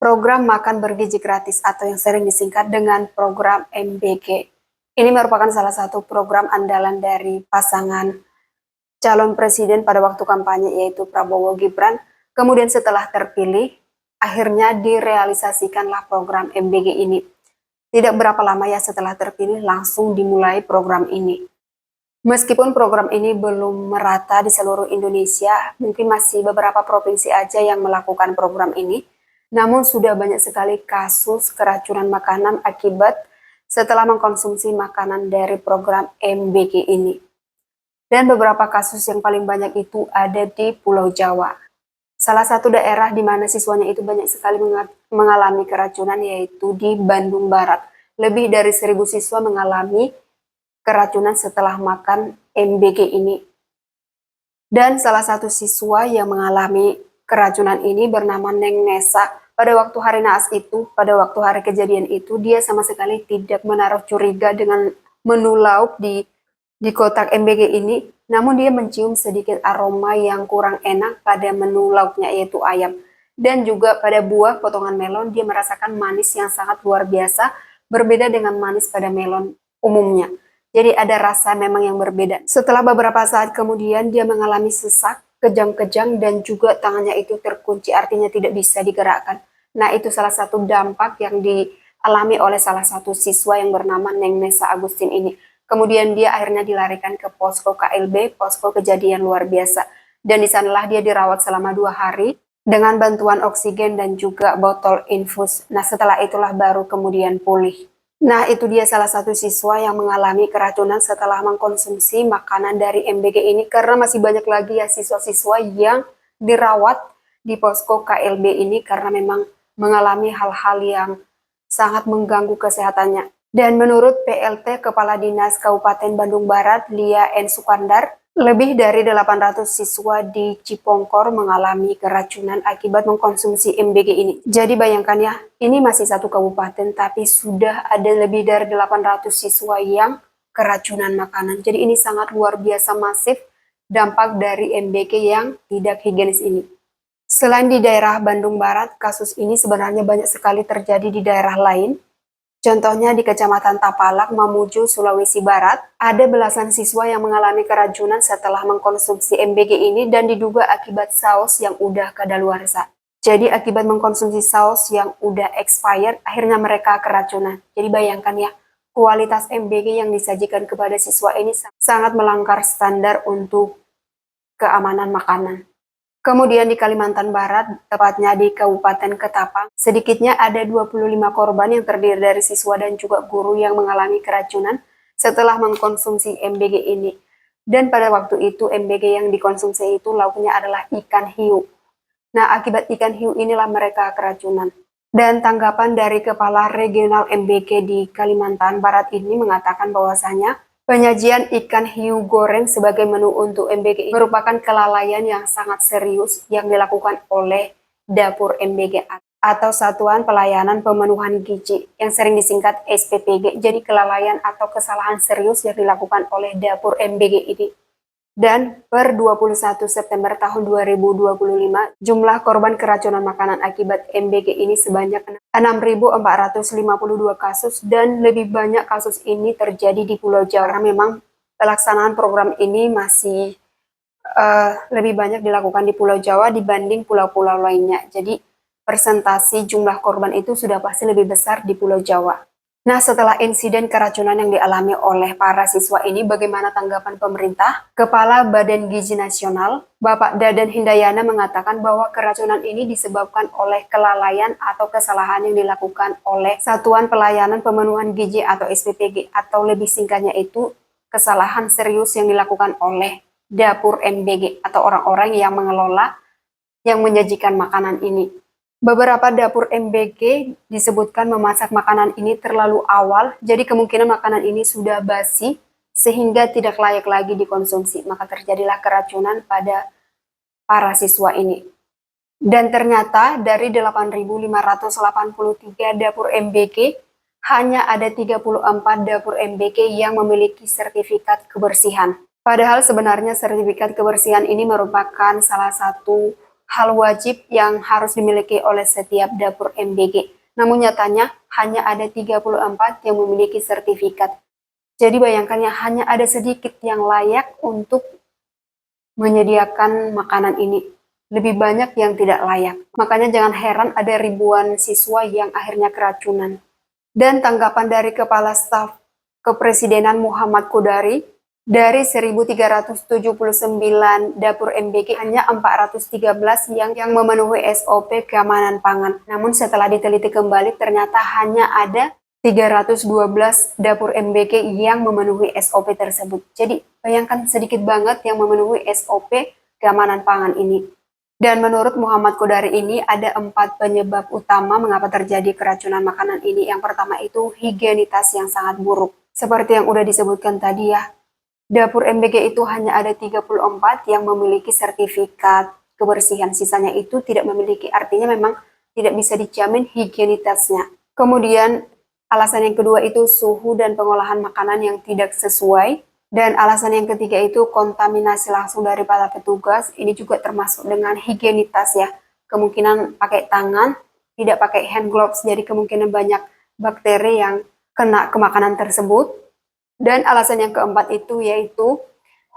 program makan bergizi gratis atau yang sering disingkat dengan program MBG. Ini merupakan salah satu program andalan dari pasangan calon presiden pada waktu kampanye yaitu Prabowo Gibran. Kemudian setelah terpilih, akhirnya direalisasikanlah program MBG ini. Tidak berapa lama ya setelah terpilih langsung dimulai program ini. Meskipun program ini belum merata di seluruh Indonesia, mungkin masih beberapa provinsi aja yang melakukan program ini. Namun sudah banyak sekali kasus keracunan makanan akibat setelah mengkonsumsi makanan dari program MBG ini. Dan beberapa kasus yang paling banyak itu ada di Pulau Jawa. Salah satu daerah di mana siswanya itu banyak sekali mengalami keracunan yaitu di Bandung Barat. Lebih dari 1.000 siswa mengalami keracunan setelah makan MBG ini. Dan salah satu siswa yang mengalami keracunan ini bernama Neng Nesa. Pada waktu hari naas itu, pada waktu hari kejadian itu, dia sama sekali tidak menaruh curiga dengan menu lauk di kotak MBG ini. Namun dia mencium sedikit aroma yang kurang enak pada menu lauknya yaitu ayam. Dan juga pada buah potongan melon dia merasakan manis yang sangat luar biasa, berbeda dengan manis pada melon umumnya. Jadi ada rasa memang yang berbeda. Setelah beberapa saat kemudian dia mengalami sesak, kejang-kejang dan juga tangannya itu terkunci artinya tidak bisa digerakkan. Nah itu salah satu dampak yang dialami oleh salah satu siswa yang bernama Neng Nesa Agustin ini. Kemudian dia akhirnya dilarikan ke posko KLB, posko kejadian luar biasa. Dan di sanalah dia dirawat selama 2 hari dengan bantuan oksigen dan juga botol infus. Nah setelah itulah baru kemudian pulih. Nah, itu dia salah satu siswa yang mengalami keracunan setelah mengkonsumsi makanan dari MBG ini karena masih banyak lagi ya siswa-siswa yang dirawat di posko KLB ini karena memang mengalami hal-hal yang sangat mengganggu kesehatannya. Dan menurut PLT Kepala Dinas Kabupaten Bandung Barat, Lia N. Sukandar, lebih dari 800 siswa di Cipongkor mengalami keracunan akibat mengkonsumsi MBG ini. Jadi bayangkan ya, ini masih satu kabupaten tapi sudah ada lebih dari 800 siswa yang keracunan makanan. Jadi ini sangat luar biasa masif dampak dari MBG yang tidak higienis ini. Selain di daerah Bandung Barat, kasus ini sebenarnya banyak sekali terjadi di daerah lain. Contohnya di Kecamatan Tapalak, Mamuju, Sulawesi Barat, ada belasan siswa yang mengalami keracunan setelah mengkonsumsi MBG ini dan diduga akibat saus yang udah kadaluarsa. Jadi akibat mengkonsumsi saus yang udah expired, akhirnya mereka keracunan. Jadi bayangkan ya, kualitas MBG yang disajikan kepada siswa ini sangat melanggar standar untuk keamanan makanan. Kemudian di Kalimantan Barat, tepatnya di Kabupaten Ketapang, sedikitnya ada 25 korban yang terdiri dari siswa dan juga guru yang mengalami keracunan setelah mengkonsumsi MBG ini. Dan pada waktu itu MBG yang dikonsumsi itu lauknya adalah ikan hiu. Nah, akibat ikan hiu inilah mereka keracunan. Dan tanggapan dari Kepala Regional MBG di Kalimantan Barat ini mengatakan bahwasanya penyajian ikan hiu goreng sebagai menu untuk MBG merupakan kelalaian yang sangat serius yang dilakukan oleh Dapur MBG atau Satuan Pelayanan Pemenuhan Gizi yang sering disingkat SPPG. Jadi kelalaian atau kesalahan serius yang dilakukan oleh Dapur MBG ini. Dan per 21 September tahun 2025, jumlah korban keracunan makanan akibat MBG ini sebanyak 6.452 kasus dan lebih banyak kasus ini terjadi di Pulau Jawa. Karena memang pelaksanaan program ini masih lebih banyak dilakukan di Pulau Jawa dibanding pulau-pulau lainnya. Jadi persentase jumlah korban itu sudah pasti lebih besar di Pulau Jawa. Nah, setelah insiden keracunan yang dialami oleh para siswa ini, bagaimana tanggapan pemerintah? Kepala Badan Gizi Nasional, Bapak Dadan Hindayana mengatakan bahwa keracunan ini disebabkan oleh kelalaian atau kesalahan yang dilakukan oleh Satuan Pelayanan Pemenuhan Gizi atau SPPG, atau lebih singkatnya itu kesalahan serius yang dilakukan oleh Dapur MBG atau orang-orang yang mengelola, yang menyajikan makanan ini. Beberapa dapur MBG disebutkan memasak makanan ini terlalu awal, jadi kemungkinan makanan ini sudah basi sehingga tidak layak lagi dikonsumsi. Maka terjadilah keracunan pada para siswa ini. Dan ternyata dari 8.583 dapur MBG, hanya ada 34 dapur MBG yang memiliki sertifikat kebersihan. Padahal sebenarnya sertifikat kebersihan ini merupakan salah satu hal wajib yang harus dimiliki oleh setiap dapur MBG. Namun nyatanya hanya ada 34 yang memiliki sertifikat. Jadi bayangkan ya, hanya ada sedikit yang layak untuk menyediakan makanan ini. Lebih banyak yang tidak layak. Makanya jangan heran ada ribuan siswa yang akhirnya keracunan. Dan tanggapan dari Kepala Staf Kepresidenan Muhammad Kodari, dari 1.379 dapur MBG hanya 413 yang memenuhi SOP keamanan pangan. Namun setelah diteliti kembali ternyata hanya ada 312 dapur MBG yang memenuhi SOP tersebut. Jadi bayangkan sedikit banget yang memenuhi SOP keamanan pangan ini. Dan menurut Muhammad Kodari ini ada 4 penyebab utama mengapa terjadi keracunan makanan ini. Yang pertama itu higienitas yang sangat buruk. Seperti yang udah disebutkan tadi ya, dapur MBG itu hanya ada 34 yang memiliki sertifikat kebersihan. Sisanya itu tidak memiliki, artinya memang tidak bisa dijamin higienitasnya. Kemudian alasan yang kedua itu suhu dan pengolahan makanan yang tidak sesuai. Dan alasan yang ketiga itu kontaminasi langsung dari para petugas. Ini juga termasuk dengan higienitas ya. Kemungkinan pakai tangan, tidak pakai hand gloves. Jadi kemungkinan banyak bakteri yang kena ke makanan tersebut. Dan alasan yang keempat itu yaitu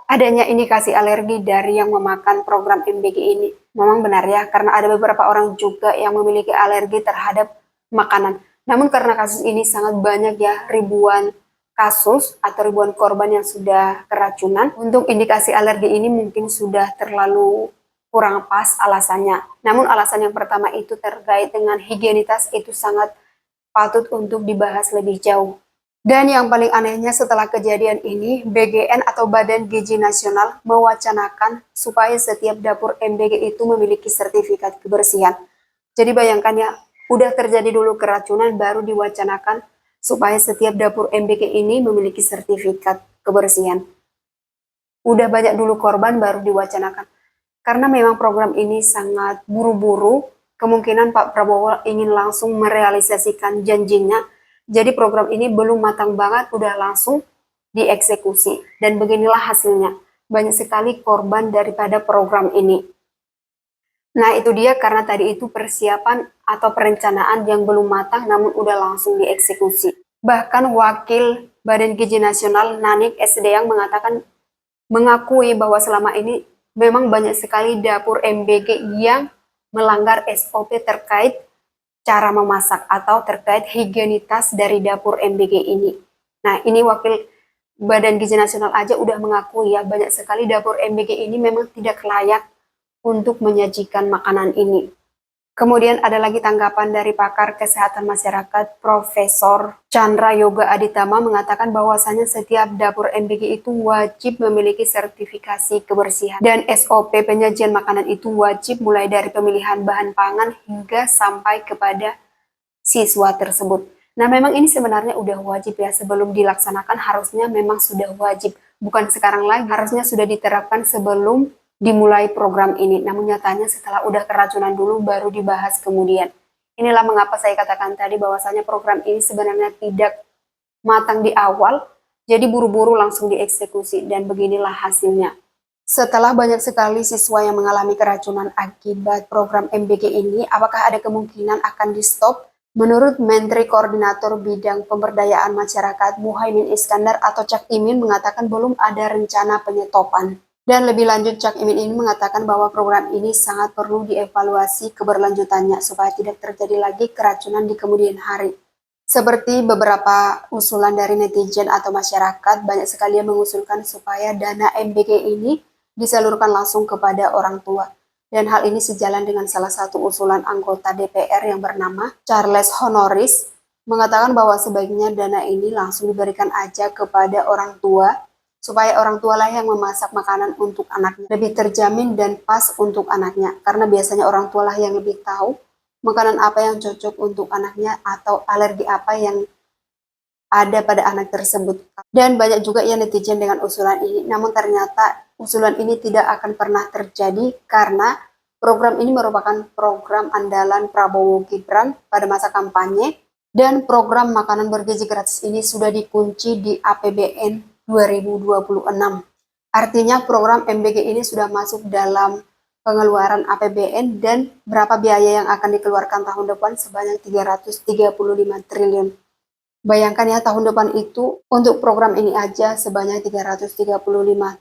adanya indikasi alergi dari yang memakan program MBG ini. Memang benar ya, karena ada beberapa orang juga yang memiliki alergi terhadap makanan. Namun karena kasus ini sangat banyak ya, ribuan kasus atau ribuan korban yang sudah keracunan, untuk indikasi alergi ini mungkin sudah terlalu kurang pas alasannya. Namun alasan yang pertama itu terkait dengan higienitas itu sangat patut untuk dibahas lebih jauh. Dan yang paling anehnya setelah kejadian ini, BGN atau Badan Gizi Nasional mewacanakan supaya setiap dapur MBG itu memiliki sertifikat kebersihan. Jadi bayangkan ya, udah terjadi dulu keracunan baru diwacanakan supaya setiap dapur MBG ini memiliki sertifikat kebersihan. Udah banyak dulu korban baru diwacanakan. Karena memang program ini sangat buru-buru, kemungkinan Pak Prabowo ingin langsung merealisasikan janjinya. Jadi program ini belum matang banget, udah langsung dieksekusi. Dan beginilah hasilnya. Banyak sekali korban daripada program ini. Nah itu dia, karena tadi itu persiapan atau perencanaan yang belum matang namun udah langsung dieksekusi. Bahkan Wakil Badan Gizi Nasional Nanik Esdeyang mengakui bahwa selama ini memang banyak sekali dapur MBG yang melanggar SOP terkait cara memasak atau terkait higienitas dari dapur MBG ini. Nah ini Wakil Badan Gizi Nasional aja udah mengakui ya, banyak sekali dapur MBG ini memang tidak layak untuk menyajikan makanan ini. Kemudian ada lagi tanggapan dari pakar kesehatan masyarakat Profesor Chandra Yoga Aditama mengatakan bahwasanya setiap dapur MBG itu wajib memiliki sertifikasi kebersihan dan SOP penyajian makanan itu wajib mulai dari pemilihan bahan pangan hingga sampai kepada siswa tersebut. Nah memang ini sebenarnya udah wajib ya, sebelum dilaksanakan harusnya memang sudah wajib, bukan sekarang lagi, harusnya sudah diterapkan sebelum dimulai program ini. Namun nyatanya setelah udah keracunan dulu baru dibahas kemudian. Inilah mengapa saya katakan tadi bahwasanya program ini sebenarnya tidak matang di awal, jadi buru-buru langsung dieksekusi dan beginilah hasilnya. Setelah banyak sekali siswa yang mengalami keracunan akibat program MBG ini, apakah ada kemungkinan akan di-stop? Menurut Menteri Koordinator Bidang Pemberdayaan Masyarakat Muhaimin Iskandar atau Cak Imin mengatakan belum ada rencana penyetopan. Dan lebih lanjut, Cak Imin ini mengatakan bahwa program ini sangat perlu dievaluasi keberlanjutannya supaya tidak terjadi lagi keracunan di kemudian hari. Seperti beberapa usulan dari netizen atau masyarakat, banyak sekali yang mengusulkan supaya dana MBG ini disalurkan langsung kepada orang tua. Dan hal ini sejalan dengan salah satu usulan anggota DPR yang bernama Charles Honoris, mengatakan bahwa sebaiknya dana ini langsung diberikan aja kepada orang tua, supaya orang tua lah yang memasak makanan untuk anaknya, lebih terjamin dan pas untuk anaknya, karena biasanya orang tua lah yang lebih tahu makanan apa yang cocok untuk anaknya atau alergi apa yang ada pada anak tersebut. Dan banyak juga ya netizen dengan usulan ini, namun ternyata usulan ini tidak akan pernah terjadi karena program ini merupakan program andalan Prabowo Gibran pada masa kampanye, dan program makanan bergizi gratis ini sudah dikunci di APBN 2026. Artinya program MBG ini sudah masuk dalam pengeluaran APBN dan berapa biaya yang akan dikeluarkan tahun depan sebanyak 335 triliun. Bayangkan ya, tahun depan itu untuk program ini aja sebanyak 335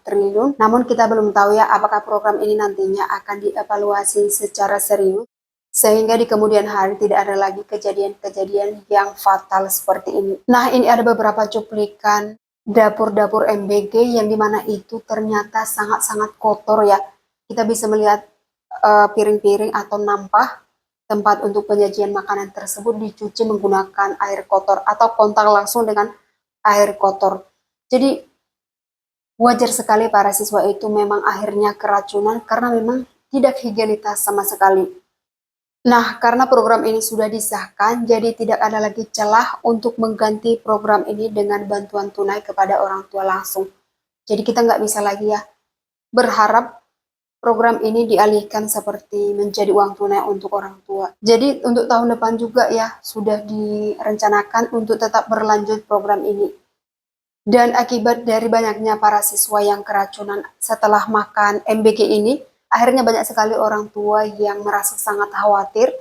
triliun. Namun kita belum tahu ya apakah program ini nantinya akan dievaluasi secara serius sehingga di kemudian hari tidak ada lagi kejadian-kejadian yang fatal seperti ini. Nah, ini ada beberapa cuplikan dapur-dapur MBG yang dimana itu ternyata sangat-sangat kotor ya. Kita bisa melihat piring-piring atau nampah tempat untuk penyajian makanan tersebut dicuci menggunakan air kotor atau kontak langsung dengan air kotor. Jadi wajar sekali para siswa itu memang akhirnya keracunan karena memang tidak higienitas sama sekali. Nah, karena program ini sudah disahkan, jadi tidak ada lagi celah untuk mengganti program ini dengan bantuan tunai kepada orang tua langsung. Jadi kita nggak bisa lagi ya berharap program ini dialihkan seperti menjadi uang tunai untuk orang tua. Jadi untuk tahun depan juga ya sudah direncanakan untuk tetap berlanjut program ini. Dan akibat dari banyaknya para siswa yang keracunan setelah makan MBG ini, akhirnya banyak sekali orang tua yang merasa sangat khawatir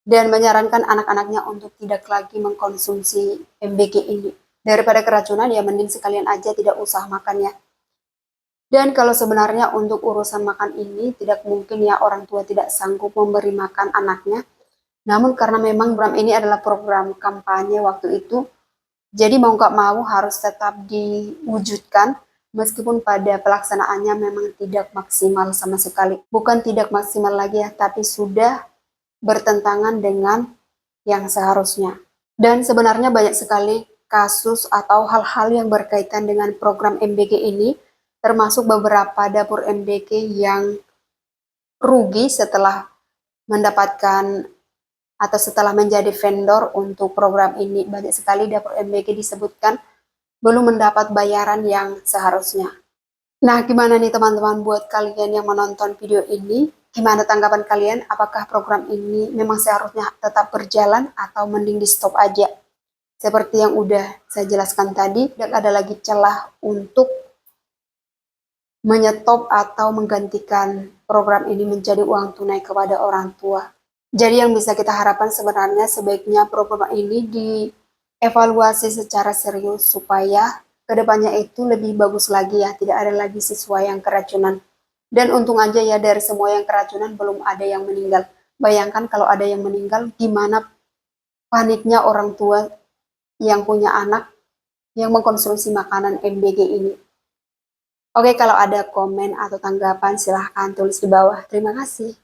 dan menyarankan anak-anaknya untuk tidak lagi mengkonsumsi MBG ini. Daripada keracunan ya mending sekalian aja tidak usah makan ya. Dan kalau sebenarnya untuk urusan makan ini tidak mungkin ya orang tua tidak sanggup memberi makan anaknya. Namun karena memang program ini adalah program kampanye waktu itu, jadi mau nggak mau harus tetap diwujudkan meskipun pada pelaksanaannya memang tidak maksimal sama sekali. Bukan tidak maksimal lagi ya, tapi sudah bertentangan dengan yang seharusnya. Dan sebenarnya banyak sekali kasus atau hal-hal yang berkaitan dengan program MBG ini, termasuk beberapa dapur MBG yang rugi setelah mendapatkan atau setelah menjadi vendor untuk program ini. Banyak sekali dapur MBG disebutkan belum mendapat bayaran yang seharusnya. Nah, gimana nih teman-teman buat kalian yang menonton video ini? Gimana tanggapan kalian? Apakah program ini memang seharusnya tetap berjalan atau mending di stop aja? Seperti yang udah saya jelaskan tadi, tidak ada lagi celah untuk menyetop atau menggantikan program ini menjadi uang tunai kepada orang tua. Jadi yang bisa kita harapkan sebenarnya sebaiknya program ini dievaluasi secara serius supaya kedepannya itu lebih bagus lagi ya, tidak ada lagi siswa yang keracunan. Dan untung aja ya dari semua yang keracunan belum ada yang meninggal. Bayangkan kalau ada yang meninggal, gimana paniknya orang tua yang punya anak yang mengkonsumsi makanan MBG ini. Oke, kalau ada komen atau tanggapan silahkan tulis di bawah. Terima kasih.